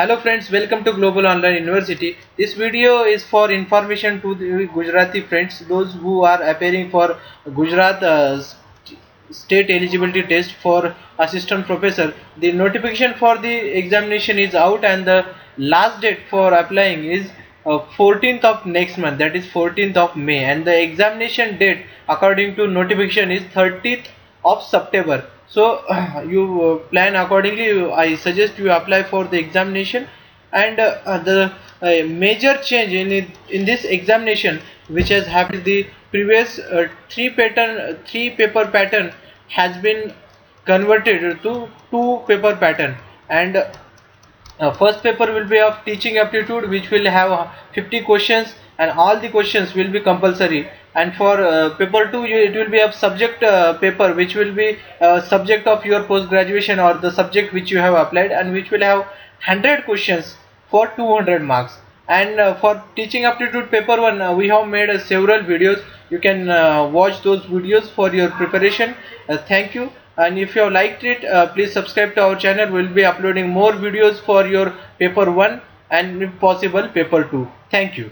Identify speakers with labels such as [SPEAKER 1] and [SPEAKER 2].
[SPEAKER 1] Hello friends, welcome to Global Online University. This video is for information to the Gujarati friends, those who are appearing for Gujarat state eligibility test for assistant professor. The notification for the examination is out and the last date for applying is 14th of next month, that is 14th of May, and the examination date according to notification is 30th of September. So you plan accordingly. I suggest you apply for the examination. And the major change in this examination which has happened, the previous three paper pattern has been converted to two paper pattern. And first paper will be of teaching aptitude, which will have 50 questions and all the questions will be compulsory. And for paper 2 it will be a subject paper, which will be subject of your post graduation or the subject which you have applied, and which will have 100 questions for 200 marks. And for teaching aptitude paper 1, we have made several videos. You can watch those videos for your preparation. Thank you. And if you have liked it, please subscribe to our channel. We will be uploading more videos for your paper 1 and if possible paper 2. Thank you.